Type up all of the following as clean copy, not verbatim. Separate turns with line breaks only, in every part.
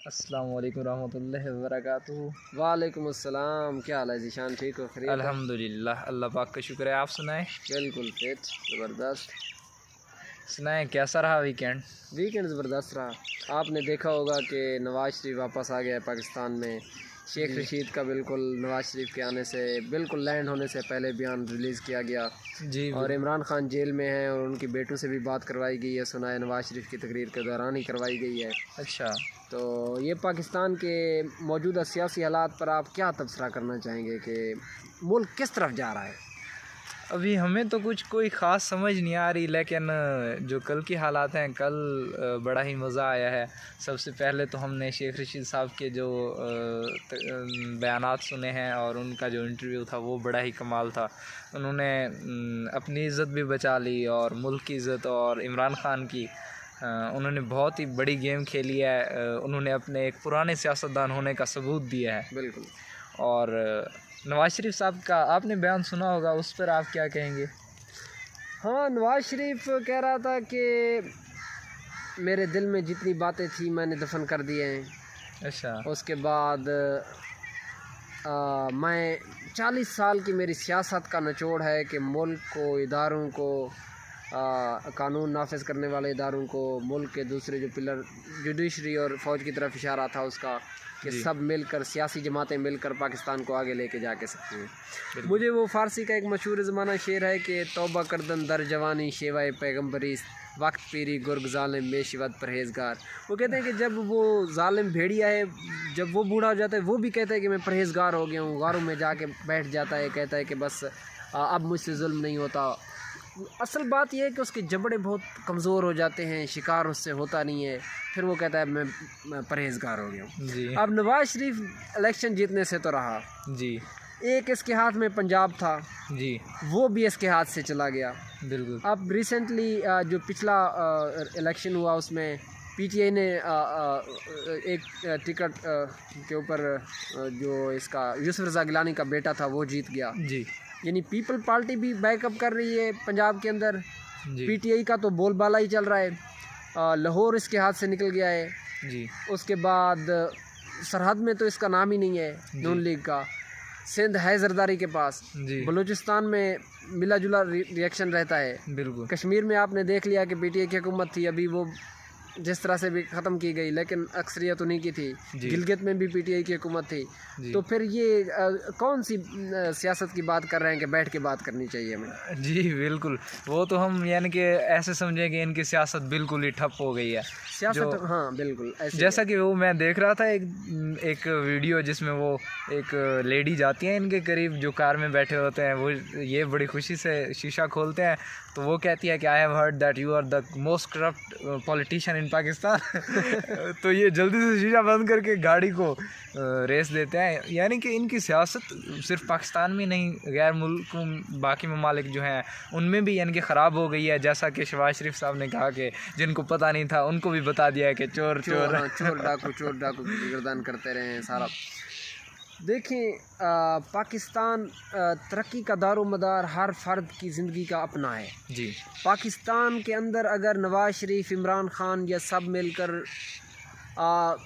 السلام علیکم ورحمۃ اللہ وبرکاتہ۔
وعلیکم السلام، کیا حال ہے ذیشان؟ ٹھیک ہو؟ خیریت؟
الحمدللہ، اللہ پاک کا شکر ہے۔ آپ سنائیں؟
بالکل فٹ، زبردست۔
سنائیں کیسا رہا ویکینڈ؟
ویکینڈ زبردست رہا۔ آپ نے دیکھا ہوگا کہ نواز شریف واپس آ گیا ہے پاکستان میں۔ شیخ رشید کا بالکل نواز شریف کے آنے سے بالکل لینڈ ہونے سے پہلے بیان ریلیز کیا گیا
جی،
اور عمران خان جیل میں ہیں اور ان کی بیٹوں سے بھی بات کروائی گئی ہے، سنا ہے نواز شریف کی تقریر کے دوران ہی کروائی گئی ہے۔
اچھا،
تو یہ پاکستان کے موجودہ سیاسی حالات پر آپ کیا تبصرہ کرنا چاہیں گے کہ ملک کس طرف جا رہا ہے؟
ابھی ہمیں تو کوئی خاص سمجھ نہیں آ رہی، لیکن جو کل کی حالات ہیں، کل بڑا ہی مزہ آیا ہے۔ سب سے پہلے تو ہم نے شیخ رشید صاحب کے جو بیانات سنے ہیں اور ان کا جو انٹرویو تھا وہ بڑا ہی کمال تھا۔ انہوں نے اپنی عزت بھی بچا لی اور ملک کی عزت اور عمران خان کی انہوں نے بہت ہی بڑی گیم کھیلی ہے۔ انہوں نے اپنے ایک پرانے سیاستدان ہونے کا ثبوت دیا ہے۔
بالکل۔
اور نواز شریف صاحب کا آپ نے بیان سنا ہوگا، اس پر آپ کیا کہیں گے؟
ہاں، نواز شریف کہہ رہا تھا کہ میرے دل میں جتنی باتیں تھیں میں نے دفن کر دی ہیں۔
اچھا،
اس کے بعد میں 40 سال کی میری سیاست کا نچوڑ ہے کہ ملک کو، اداروں کو، قانون نافذ کرنے والے اداروں کو، ملک کے دوسرے جو پلر جوڈیشری اور فوج کی طرف اشارہ تھا اس کا، کہ سب مل کر، سیاسی جماعتیں مل کر پاکستان کو آگے لے کے جا کے سکتی ہیں۔ مجھے وہ فارسی کا ایک مشہور زمانہ شعر ہے کہ توبہ کردن در جوانی شیوائے پیغمبری، وقت پیری گرگ ظالم میں شیوت پرہیزگار۔ وہ کہتے ہیں کہ جب وہ ظالم بھیڑیا ہے، جب وہ بوڑھا ہو جاتا ہے، وہ بھی کہتا ہے کہ میں پرہیزگار ہو گیا ہوں، غاروں میں جا کے بیٹھ جاتا ہے، کہتا ہے کہ بس اب مجھ سے ظلم نہیں ہوتا۔ اصل بات یہ ہے کہ اس کے جبڑے بہت کمزور ہو جاتے ہیں، شکار اس سے ہوتا نہیں ہے، پھر وہ کہتا ہے میں پرہیزگار ہو گیا ہوں۔
جی،
اب نواز شریف الیکشن جیتنے سے تو رہا،
جی،
ایک اس کے ہاتھ میں پنجاب تھا،
جی،
وہ بھی اس کے ہاتھ سے چلا گیا۔
بالکل۔
اب ریسنٹلی جو پچھلا الیکشن ہوا اس میں پی ٹی آئی نے ایک ٹکٹ کے اوپر جو اس کا یوسف رضا گیلانی کا بیٹا تھا وہ جیت گیا۔
جی،
یعنی پیپل پارٹی بھی بیک اپ کر رہی ہے پنجاب کے اندر۔
جی،
پی ٹی آئی کا تو بول بالا ہی چل رہا ہے، لاہور اس کے ہاتھ سے نکل گیا ہے۔
جی،
اس کے بعد سرحد میں تو اس کا نام ہی نہیں ہے نون لیگ کا۔ سندھ ہے زرداری کے پاس،
جی،
بلوچستان میں ملا جلا ریئیکشن رہتا ہے۔
بالکل۔
کشمیر میں آپ نے دیکھ لیا کہ پی ٹی آئی کی حکومت تھی، ابھی وہ جس طرح سے بھی ختم کی گئی، لیکن اکثریت انہی کی تھی۔
جی،
گلگت میں بھی پی ٹی آئی کی حکومت تھی۔
جی،
تو پھر یہ کون سی سیاست کی بات کر رہے ہیں کہ بیٹھ کے بات کرنی چاہیے ہمیں؟
جی، بالکل۔ وہ تو ہم یعنی کہ ایسے سمجھیں کہ ان کی سیاست بالکل ہی ٹھپ ہو گئی ہے۔
سیاست، ہاں بالکل ایسے
جیسا کہ وہ میں دیکھ رہا تھا ایک ویڈیو جس میں وہ ایک لیڈی جاتی ہیں ان کے قریب جو کار میں بیٹھے ہوتے ہیں، وہ یہ بڑی خوشی سے شیشہ کھولتے ہیں تو وہ کہتی ہے کہ I have heard that you are the most corrupt politician in Pakistan. تو یہ جلدی سے شیشہ بند کر کے گاڑی کو ریس دیتے ہیں۔ یعنی کہ ان کی سیاست صرف پاکستان میں نہیں، غیر ملکوں باقی ممالک جو ہیں ان میں بھی یعنی کہ خراب ہو گئی ہے۔ جیسا کہ شہباز شریف صاحب نے کہا کہ جن کو پتہ نہیں تھا ان کو بھی بتا دیا ہے کہ چور
چور ڈاکو گردان کرتے رہے ہیں سارا۔ دیکھیں، پاکستان ترقی کا دار و مدار ہر فرد کی زندگی کا اپنا ہے۔
جی،
پاکستان کے اندر اگر نواز شریف، عمران خان یا سب مل کر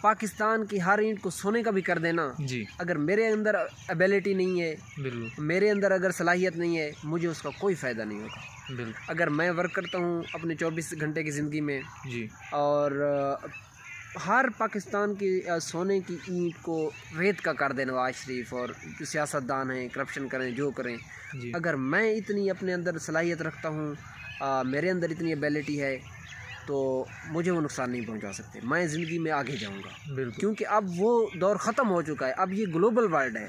پاکستان کی ہر اینٹ کو سونے کا بھی کر دینا،
جی،
اگر میرے اندر ایبیلٹی نہیں ہے،
بالکل،
میرے اندر اگر صلاحیت نہیں ہے، مجھے اس کا کوئی فائدہ نہیں ہوگا۔
بالکل،
اگر میں ورک کرتا ہوں اپنے 24 گھنٹے کی زندگی میں
جی،
اور ہر پاکستان کی سونے کی اینٹ کو ریت کا کر دے نواز شریف اور جو سیاستدان ہیں، کرپشن کریں جو کریں،
جی،
اگر میں اتنی اپنے اندر صلاحیت رکھتا ہوں، میرے اندر اتنی ایبیلٹی ہے، تو مجھے وہ نقصان نہیں پہنچا سکتے، میں زندگی میں آگے جاؤں گا۔
بالکل،
کیونکہ اب وہ دور ختم ہو چکا ہے، اب یہ گلوبل ورلڈ ہے،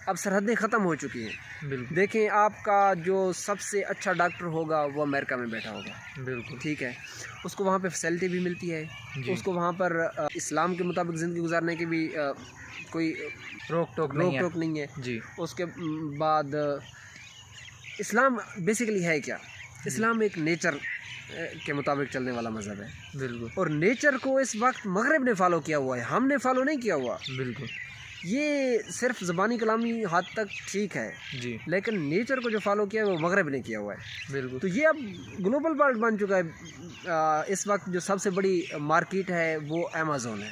اب سرحدیں ختم ہو چکی ہیں۔
بالکل،
دیکھیں، آپ کا جو سب سے اچھا ڈاکٹر ہوگا وہ امریکہ میں بیٹھا ہوگا،
بالکل،
ٹھیک ہے، اس کو وہاں پہ فیسلٹی بھی ملتی ہے،
جی،
اس کو وہاں پر اسلام کے مطابق زندگی گزارنے کی بھی کوئی
روک ٹوک
نہیں ہے۔
جی،
اس کے بعد اسلام بیسیکلی ہے کیا؟ اسلام ایک نیچر کے مطابق چلنے والا مذہب ہے،
بالکل،
اور نیچر کو اس وقت مغرب نے فالو کیا ہوا ہے، ہم نے فالو نہیں کیا ہوا۔
بالکل،
یہ صرف زبانی کلامی حد تک ٹھیک ہے،
جی،
لیکن نیچر کو جو فالو کیا ہے وہ مغرب نے کیا ہوا ہے۔
بالکل،
تو یہ اب گلوبل ورلڈ بن چکا ہے۔ اس وقت جو سب سے بڑی مارکیٹ ہے وہ امیزون ہے۔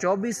24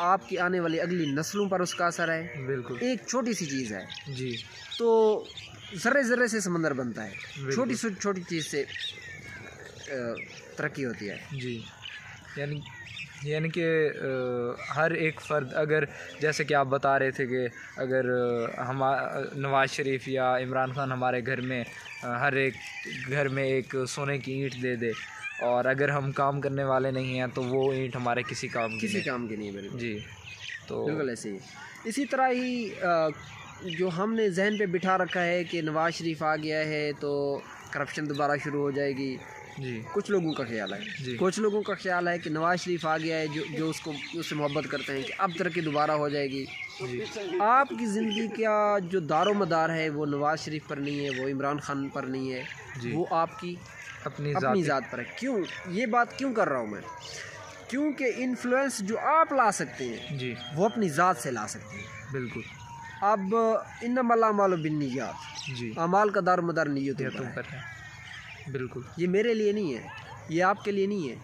آپ کی آنے والی اگلی نسلوں پر اس کا اثر ہے.
بالکل.
ایک چھوٹی سی چیز ہے
جی.
تو ذرے ذرے سے سمندر بنتا ہے.
بالکل.
چھوٹی سے چھوٹی چیز سے ترقی ہوتی ہے.
جی. یعنی کہ ہر ایک فرد، اگر جیسے کہ آپ بتا رہے تھے کہ اگر نواز شریف یا عمران خان ہمارے گھر میں ہر ایک گھر میں ایک سونے کی اینٹ دے دے، اور اگر ہم کام کرنے والے نہیں ہیں تو وہ اینٹ ہمارے کسی کام کی
نہیں ہے. بالکل.
جی. تو
بالکل ایسے ہی. اسی طرح ہی جو ہم نے ذہن پہ بٹھا رکھا ہے کہ نواز شریف آ گیا ہے تو کرپشن دوبارہ شروع ہو جائے گی.
جی.
کچھ لوگوں کا خیال ہے.
جی.
کچھ لوگوں کا خیال ہے کہ نواز شریف آ گیا ہے جو اس سے محبت کرتے ہیں کہ اب ترقی دوبارہ ہو جائے گی.
جی.
آپ کی زندگی کا جو دار و مدار ہے وہ نواز شریف پر نہیں ہے، وہ عمران خان پر نہیں ہے.
جی.
وہ آپ کی
اپنی
ذات پر ہے. کیوں یہ بات کیوں کر رہا ہوں میں؟ کیونکہ انفلوئنس جو آپ لا سکتے ہیں
جی.
وہ اپنی ذات سے لا سکتے ہیں.
بالکل.
اب انما الاعمال بالنیات،
جی.
اعمال کا دار و مدار نیتوں
یہ تو
پر ہے.
پر ہے. بالکل.
یہ میرے لیے نہیں ہے، یہ آپ کے لیے نہیں ہے،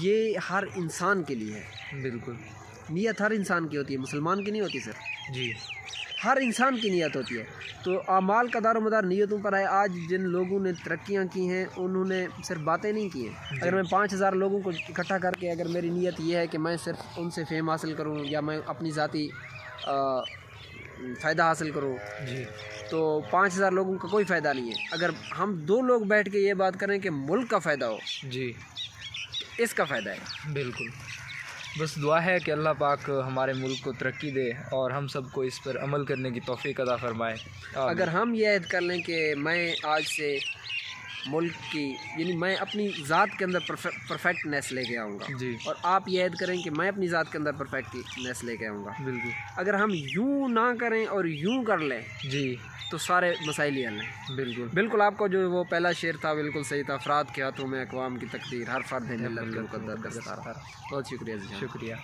یہ ہر انسان کے لیے ہے.
بالکل.
نیت ہر انسان کی ہوتی ہے، مسلمان کی نہیں ہوتی سر.
جی.
ہر انسان کی نیت ہوتی ہے. تو اعمال کا دار و مدار نیتوں پر ہے. آج جن لوگوں نے ترقیاں کی ہیں انہوں نے صرف باتیں نہیں کی ہیں. اگر میں 5000 لوگوں کو اکٹھا کر کے اگر میری نیت یہ ہے کہ میں صرف ان سے فیم حاصل کروں یا میں اپنی ذاتی فائدہ حاصل کروں،
جی.
تو 5000 لوگوں کا کوئی فائدہ نہیں ہے. اگر ہم 2 لوگ بیٹھ کے یہ بات کریں کہ ملک کا فائدہ ہو،
جی.
اس کا فائدہ ہے.
بالکل. بس دعا ہے کہ اللہ پاک ہمارے ملک کو ترقی دے اور ہم سب کو اس پر عمل کرنے کی توفیق عطا فرمائے.
اگر ہم یہ عہد کر لیں کہ میں آج سے ملک کی، یعنی میں اپنی ذات کے اندر پرفیکٹنیس لے کے آؤں گا،
جی.
اور آپ یہ عہد کریں کہ میں اپنی ذات کے اندر پرفیکٹنیس لے کے آؤں گا.
بالکل.
اگر ہم یوں نہ کریں اور یوں کر لیں
جی.
تو سارے مسائل ہی حل ہیں.
بالکل.
بالکل. آپ کو جو وہ پہلا شعر تھا بالکل صحیح تھا. افراد کے ہاتھوں میں اقوام کی تقدیر، ہر فرد ہے ملت کے مقدر کا ستارہ. بہت شکریہ.
شکریہ.